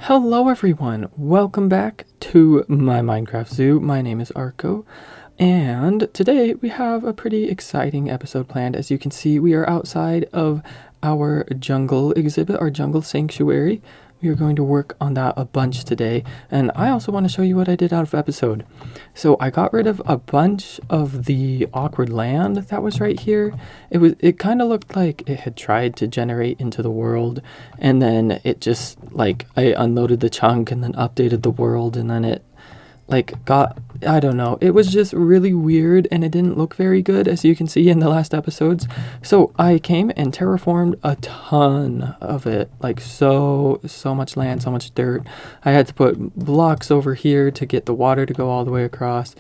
Hello everyone, welcome back to my Minecraft Zoo. My name is Arco, and today we have a pretty exciting episode planned. As you can see, we are outside of our jungle exhibit, our jungle sanctuary. We are going to work on that a bunch today, and I also want to show you what I did out of episode. So I got rid of a bunch of the awkward land that was right here. It kind of looked like it had tried to generate into the world, and then it just like I unloaded the chunk and then updated the world, and then it I don't know, it was just really weird and it didn't look very good, as you can see in the last episodes. So I came and terraformed a ton of it, like so much land, so much dirt. I had to put blocks over here to get the water to go all the way across.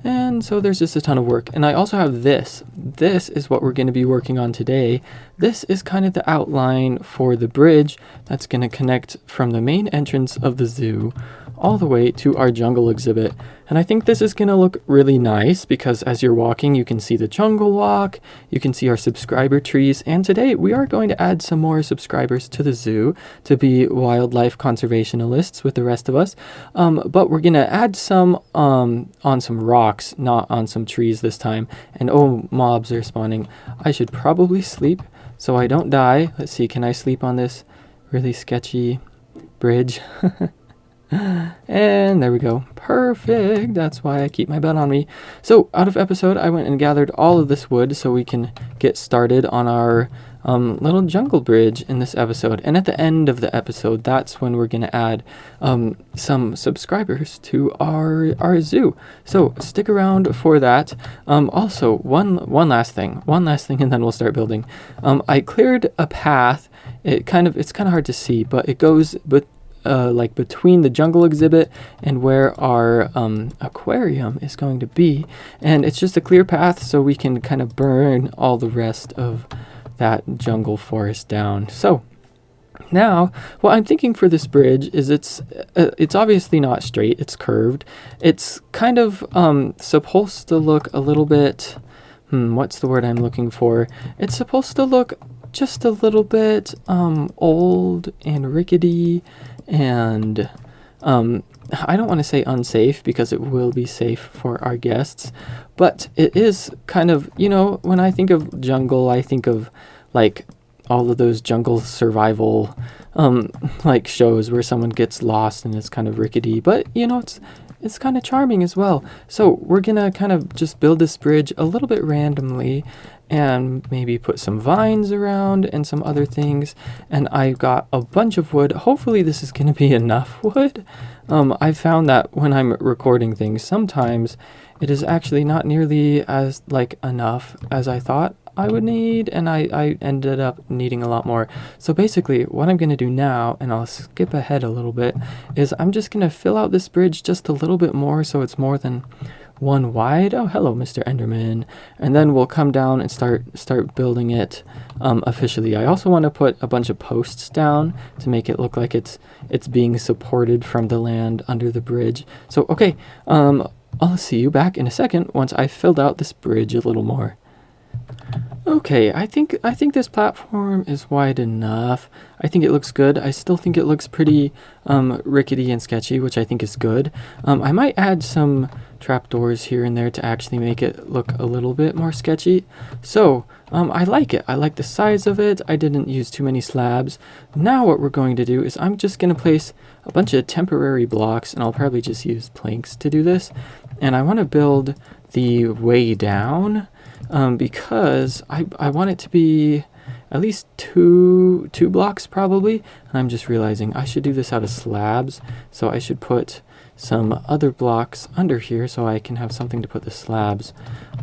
And so there's just a ton of work. And I also have this. This is what we're going to be working on today. This is kind of the outline for the bridge that's going to connect from the main entrance of the zoo all the way to our jungle exhibit. And I think this is going to look really nice because as you're walking, you can see the jungle walk, you can see our subscriber trees, and today we are going to add some more subscribers to the zoo to be wildlife conservationists with the rest of us. But we're going to add some on some rocks, not on some trees this time. And oh, mobs are spawning. I should probably sleep so I don't die. Let's see, can I sleep on this really sketchy bridge? And there we go. Perfect. That's why I keep my bed on me. So out of episode, I went and gathered all of this wood so we can get started on our little jungle bridge in this episode. And at the end of the episode, that's when we're going to add some subscribers to our zoo. So stick around for that. Also, one last thing, and then we'll start building. I cleared a path. It's kind of hard to see, but it goes like between the jungle exhibit and where our aquarium is going to be, and it's just a clear path so we can kind of burn all the rest of that jungle forest down. So now what I'm thinking for this bridge is it's obviously not straight, it's curved. It's kind of supposed to look a little bit what's the word I'm looking for? It's supposed to look just a little bit old and rickety, and I don't want to say unsafe because it will be safe for our guests, but it is kind of, when I think of jungle, I think of like all of those jungle survival like shows where someone gets lost and it's kind of rickety, but it's kind of charming as well. So we're gonna kind of just build this bridge a little bit randomly and maybe put some vines around and some other things. And I've got a bunch of wood. Hopefully this is gonna be enough wood. I found that when I'm recording things, sometimes it is actually not nearly as enough as I thought I would need, and I ended up needing a lot more. So basically what I'm going to do now, and I'll skip ahead a little bit, is I'm just going to fill out this bridge just a little bit more so it's more than one wide. Oh, hello, Mr. Enderman. And then we'll come down and start building it officially. I also want to put a bunch of posts down to make it look like it's being supported from the land under the bridge. So okay, I'll see you back in a second once I've filled out this bridge a little more. Okay, I think this platform is wide enough. I think it looks good. I still think it looks pretty rickety and sketchy, which I think is good. I might add some trapdoors here and there to actually make it look a little bit more sketchy. So I like it. I like the size of it. I didn't use too many slabs. Now what we're going to do is I'm just going to place a bunch of temporary blocks, and I'll probably just use planks to do this. And I want to build the way down because I want it to be at least two blocks probably. And I'm just realizing I should do this out of slabs, so I should put some other blocks under here so I can have something to put the slabs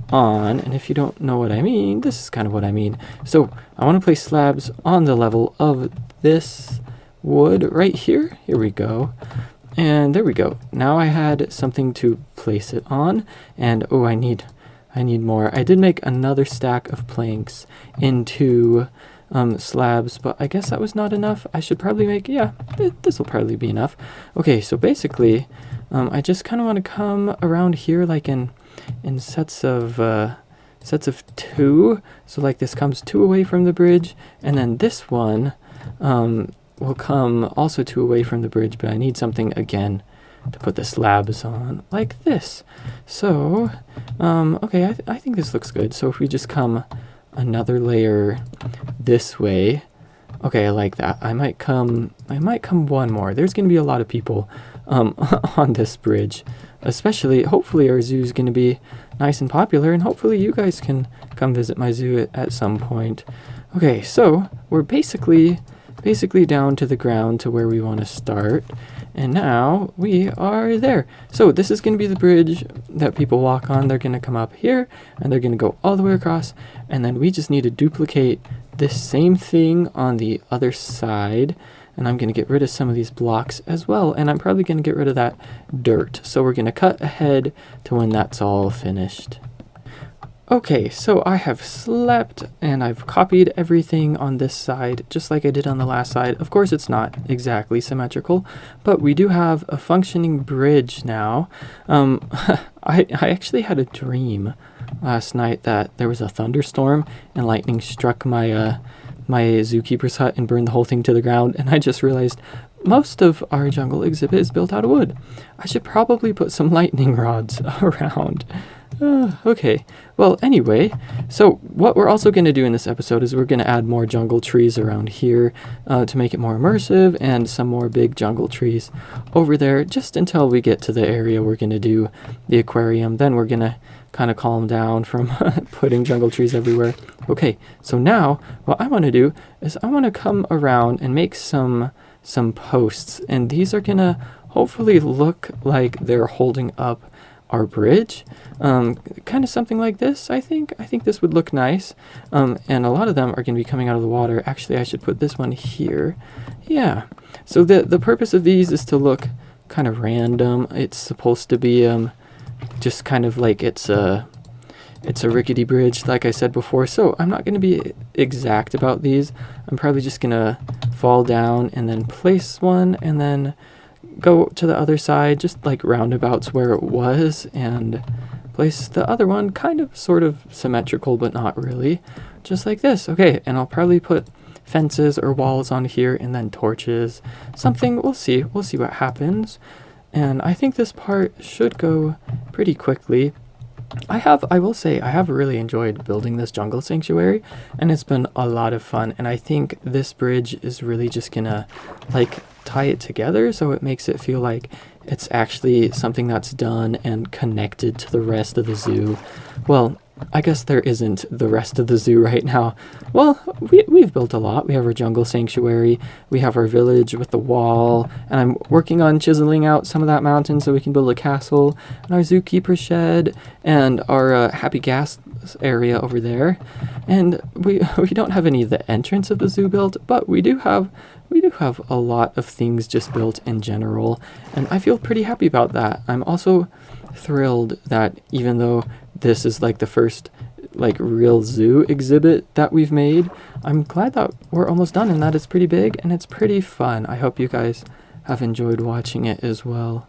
on. And if you don't know what I mean, this is kind of what I mean. So I want to place slabs on the level of this wood right here. Here we go. And there we go. Now I had something to place it on, and oh, I need more. I did make another stack of planks into slabs, but I guess that was not enough. I should probably make, this will probably be enough. Okay, so basically, I just kind of want to come around here like in sets of 2. So like this comes 2 away from the bridge, and then this one will come also to away from the bridge, but I need something again to put the slabs on, like this. So, okay, I think this looks good. So if we just come another layer this way, okay, I like that. I might come one more. There's gonna be a lot of people on this bridge, especially. Hopefully our zoo is gonna be nice and popular, and hopefully you guys can come visit my zoo at some point. Okay, so we're basically down to the ground to where we want to start, and now we are there. So this is going to be the bridge that people walk on. They're going to come up here and they're going to go all the way across, and then we just need to duplicate this same thing on the other side. And I'm going to get rid of some of these blocks as well, and I'm probably going to get rid of that dirt. So we're going to cut ahead to when that's all finished. Okay, so I have slept and I've copied everything on this side just like I did on the last side. Of course, it's not exactly symmetrical, but we do have a functioning bridge now. I actually had a dream last night that there was a thunderstorm and lightning struck my my zookeeper's hut and burned the whole thing to the ground, and I just realized most of our jungle exhibit is built out of wood. I should probably put some lightning rods around. Okay, well, anyway, so what we're also going to do in this episode is we're going to add more jungle trees around here to make it more immersive, and some more big jungle trees over there, just until we get to the area we're going to do the aquarium. Then we're going to kind of calm down from putting jungle trees everywhere. Okay, so now what I want to do is I want to come around and make some posts, and these are going to hopefully look like they're holding up our bridge, kind of something like this. I think this would look nice, and a lot of them are going to be coming out of the water. Actually, I should put this one here. Yeah, so the purpose of these is to look kind of random. It's supposed to be just kind of like it's a rickety bridge, like I said before, so I'm not going to be exact about these. I'm probably just going to fall down and then place one and then go to the other side, just like roundabouts where it was, and place the other one kind of sort of symmetrical, but not really, just like this. Okay, and I'll probably put fences or walls on here and then torches, something. We'll see what happens. And I think this part should go pretty quickly. I will say I have really enjoyed building this jungle sanctuary, and it's been a lot of fun, and I think this bridge is really just gonna like tie it together, so it makes it feel like it's actually something that's done and connected to the rest of the zoo. Well, I guess there isn't the rest of the zoo right now. Well, we've built a lot. We have our jungle sanctuary, we have our village with the wall, and I'm working on chiseling out some of that mountain so we can build a castle, and our zookeeper shed, and our happy gas area over there. And we don't have any of the entrance of the zoo built, but we do have a lot of things just built in general, and I feel pretty happy about that. I'm also thrilled that even though this is like the first like real zoo exhibit that we've made, I'm glad that we're almost done and that it's pretty big and it's pretty fun. I hope you guys have enjoyed watching it as well.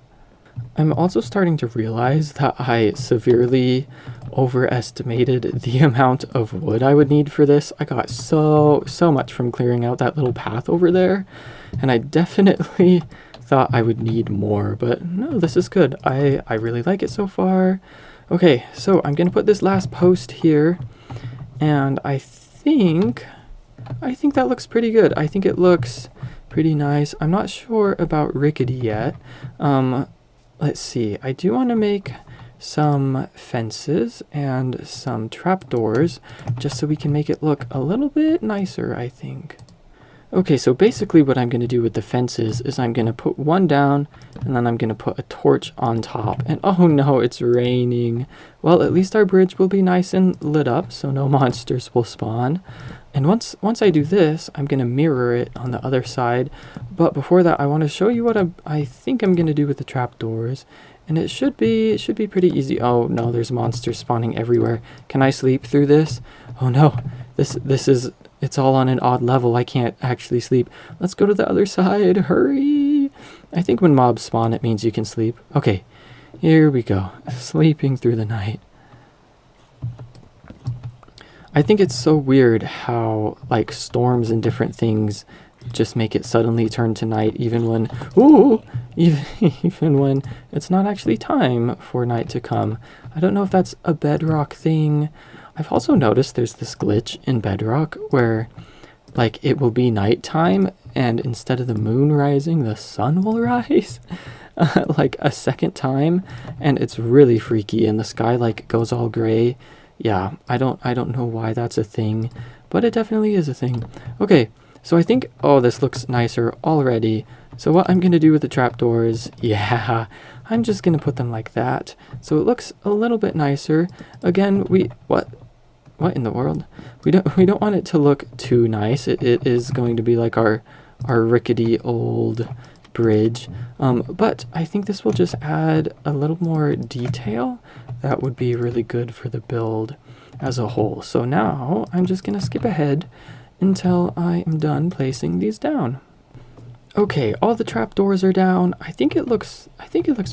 I'm also starting to realize that I severely overestimated the amount of wood I would need for this. I got so much from clearing out that little path over there, and I definitely thought I would need more, but no, this is good. I really like it so far. Okay, so I'm gonna put this last post here, and I think that looks pretty good. I think it looks pretty nice. I'm not sure about rickety yet. Let's see, I do want to make some fences and some trapdoors just so we can make it look a little bit nicer, I think. Okay, so basically what I'm going to do with the fences is I'm going to put one down, and then I'm going to put a torch on top. And oh no, it's raining. Well, at least our bridge will be nice and lit up, so no monsters will spawn. And once I do this, I'm going to mirror it on the other side. But before that, I want to show you what I think I'm going to do with the trapdoors. And it should be pretty easy. Oh no, there's monsters spawning everywhere. Can I sleep through this? Oh no, it's all on an odd level. I can't actually sleep. Let's go to the other side. Hurry! I think when mobs spawn, it means you can sleep. Okay, here we go. Sleeping through the night. I think it's so weird how like storms and different things just make it suddenly turn to night even when, ooh, even when it's not actually time for night to come. I don't know if that's a Bedrock thing. I've also noticed there's this glitch in Bedrock where like it will be nighttime and instead of the moon rising, the sun will rise like a second time, and it's really freaky and the sky like goes all gray. Yeah, I don't know why that's a thing, but it definitely is a thing. Okay, so I think, oh, this looks nicer already. So what I'm going to do with the trapdoors, yeah, I'm just going to put them like that. So it looks a little bit nicer. Again, what in the world? We don't want it to look too nice. It is going to be like our rickety old bridge. But I think this will just add a little more detail that would be really good for the build as a whole. So now I'm just going to skip ahead until I am done placing these down. Okay, all the trapdoors are down. I think it looks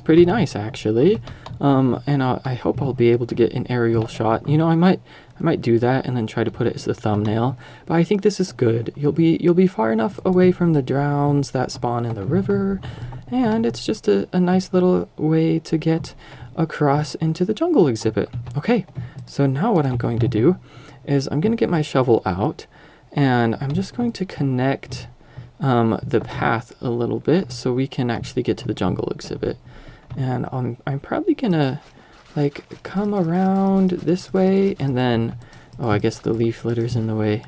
pretty nice actually. And I hope I'll be able to get an aerial shot. You know, I might do that and then try to put it as the thumbnail. But I think this is good. You'll be far enough away from the drowns that spawn in the river, and it's just a nice little way to get across into the jungle exhibit. Okay, so now what I'm going to do is I'm going to get my shovel out, and I'm just going to connect the path a little bit so we can actually get to the jungle exhibit. And I'm probably gonna like come around this way, and then, oh, I guess the leaf litter's in the way,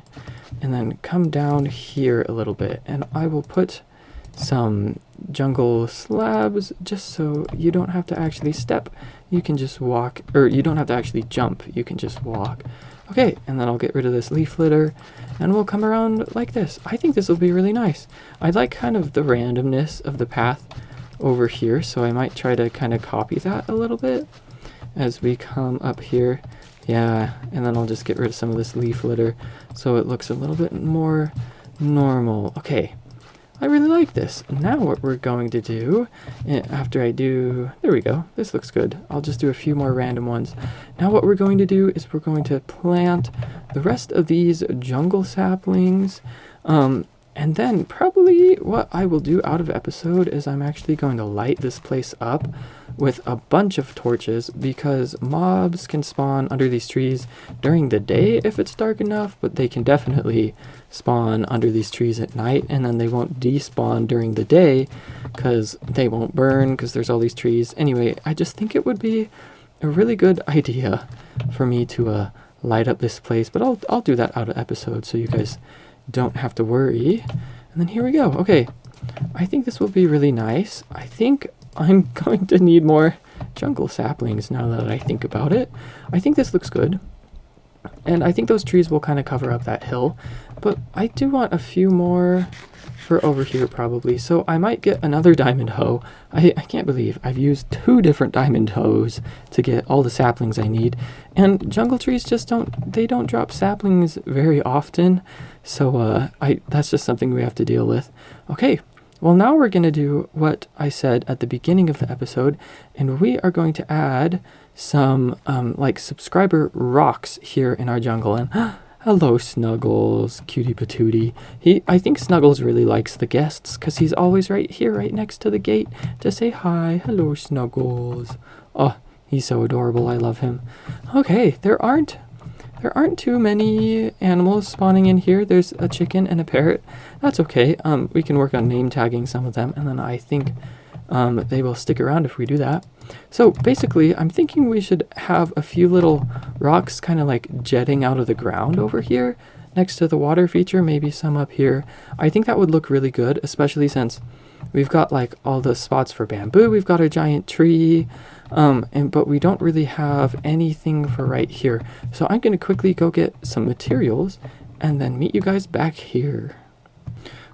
and then come down here a little bit, and I will put some jungle slabs just so you don't have to actually step, you can just walk, or you don't have to actually jump, you can just walk. Okay, and then I'll get rid of this leaf litter, and we'll come around like this. I think this will be really nice. I like kind of the randomness of the path over here, so I might try to kind of copy that a little bit as we come up here. Yeah, and then I'll just get rid of some of this leaf litter so it looks a little bit more normal. Okay, I really like this. Now what we're going to do, after I do, there we go, this looks good. I'll just do a few more random ones. Now what we're going to do is we're going to plant the rest of these jungle saplings, and then probably what I will do out of episode is I'm actually going to light this place up with a bunch of torches, because mobs can spawn under these trees during the day if it's dark enough, but they can definitely spawn under these trees at night, and then they won't despawn during the day because they won't burn because there's all these trees. Anyway, I just think it would be a really good idea for me to light up this place, but I'll do that out of episode so you guys don't have to worry. And then here we go. Okay, I think this will be really nice. I think I'm going to need more jungle saplings now that I think about it. I think this looks good, and I think those trees will kind of cover up that hill, but I do want a few more for over here probably, so I might get another diamond hoe. I can't believe I've used 2 different diamond hoes to get all the saplings I need, and jungle trees just don't drop saplings very often, so that's just something we have to deal with. Okay, well, now we're going to do what I said at the beginning of the episode, and we are going to add some like subscriber rocks here in our jungle. And hello, Snuggles, cutie patootie. I think Snuggles really likes the guests because he's always right here, right next to the gate to say hi. Hello, Snuggles. Oh, he's so adorable. I love him. Okay, there aren't too many animals spawning in here. There's a chicken and a parrot. That's okay. We can work on name tagging some of them, and then I think they will stick around if we do that. So basically, I'm thinking we should have a few little rocks kind of like jetting out of the ground over here next to the water feature, maybe some up here. I think that would look really good, especially since we've got like all the spots for bamboo. We've got a giant tree. But we don't really have anything for right here. So I'm going to quickly go get some materials and then meet you guys back here.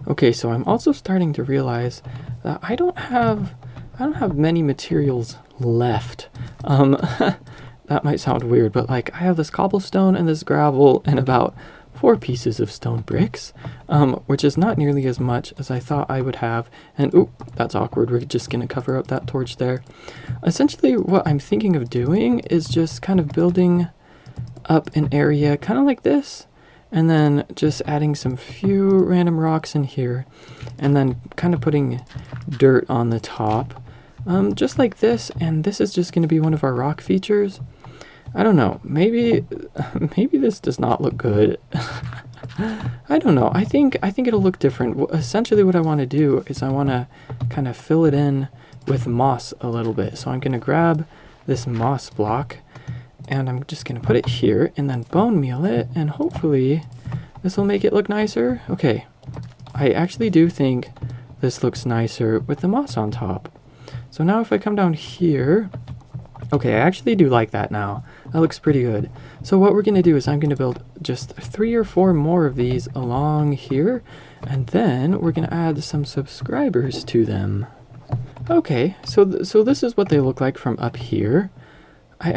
Okay, so I'm also starting to realize that I don't have many materials left. That might sound weird, but like I have this cobblestone and this gravel and about 4 pieces of stone bricks, which is not nearly as much as I thought I would have. And ooh, that's awkward. We're just going to cover up that torch there. Essentially, what I'm thinking of doing is just kind of building up an area kind of like this, and then just adding some few random rocks in here, and then kind of putting dirt on the top, just like this. And this is just going to be one of our rock features. I don't know, maybe this does not look good. I don't know. I think it'll look different. Essentially what I want to do is I want to kind of fill it in with moss a little bit. So I'm going to grab this moss block, and I'm just going to put it here and then bone meal it, and hopefully this will make it look nicer. Okay, I actually do think this looks nicer with the moss on top. So now if I come down here, okay, I actually do like that now. That looks pretty good. So what we're going to do is I'm going to build just 3 or 4 more of these along here, and then we're going to add some subscribers to them. Okay, so this is what they look like from up here. I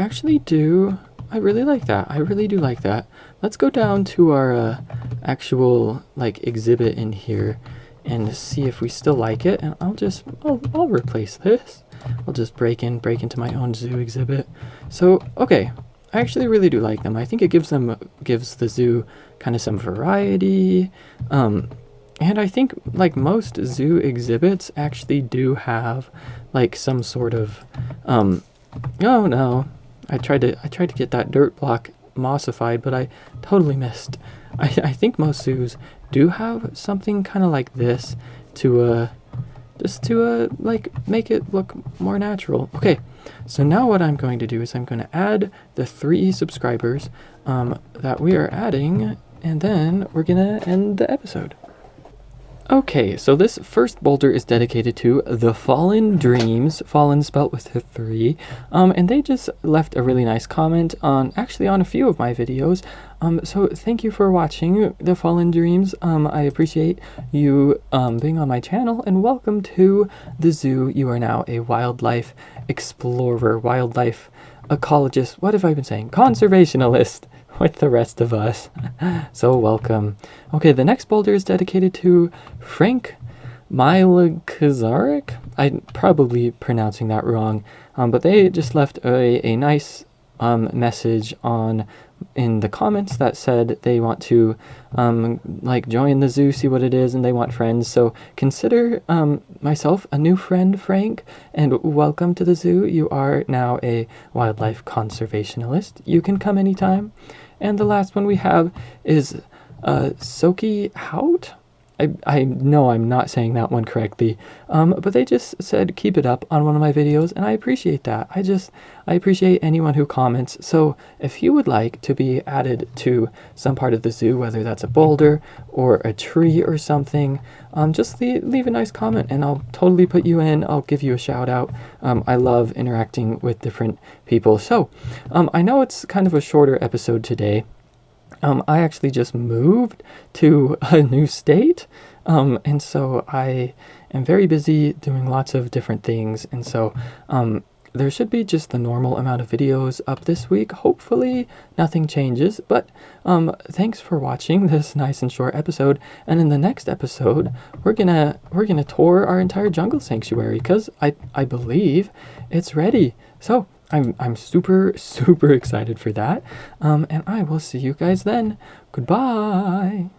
really like that. I really do like that. Let's go down to our actual like exhibit in here and see if we still like it. And I'll replace this. I'll just break into my own zoo exhibit. So, okay, I actually really do like them. I think it gives the zoo kind of some variety. And I think like most zoo exhibits actually do have like some sort of, oh no, I tried to get that dirt block mossified, but I totally missed. I think most zoos do have something kind of like this to just to like make it look more natural. Okay, so now what I'm going to do is I'm going to add the 3 subscribers that we are adding, and then we're gonna end the episode. Okay, so this first boulder is dedicated to the Fallen Dreams, Fallen spelt with a 3, and they just left a really nice comment on a few of my videos. So thank you for watching the Fallen Dreams. I appreciate you being on my channel, and welcome to the zoo. You are now a wildlife explorer, wildlife ecologist. What have I been saying? Conservationalist with the rest of us. So welcome. Okay, the next boulder is dedicated to Frank Milakazarik. I'm probably pronouncing that wrong, but they just left a nice message in the comments that said they want to like join the zoo, see what it is, and they want friends. So consider myself a new friend, Frank, and welcome to the zoo. You are now a wildlife conservationalist. You can come anytime. And the last one we have is Soki Hout. I know I'm not saying that one correctly, but they just said keep it up on one of my videos, and I appreciate that. I appreciate anyone who comments. So if you would like to be added to some part of the zoo, whether that's a boulder or a tree or something, just leave a nice comment and I'll totally put you in. I'll give you a shout out. I love interacting with different people. So I know it's kind of a shorter episode today. I actually just moved to a new state, and so I am very busy doing lots of different things, and so there should be just the normal amount of videos up this week. Hopefully nothing changes, but thanks for watching this nice and short episode, and in the next episode we're gonna tour our entire jungle sanctuary, because I believe it's ready. So I'm super excited for that, and I will see you guys then. Goodbye.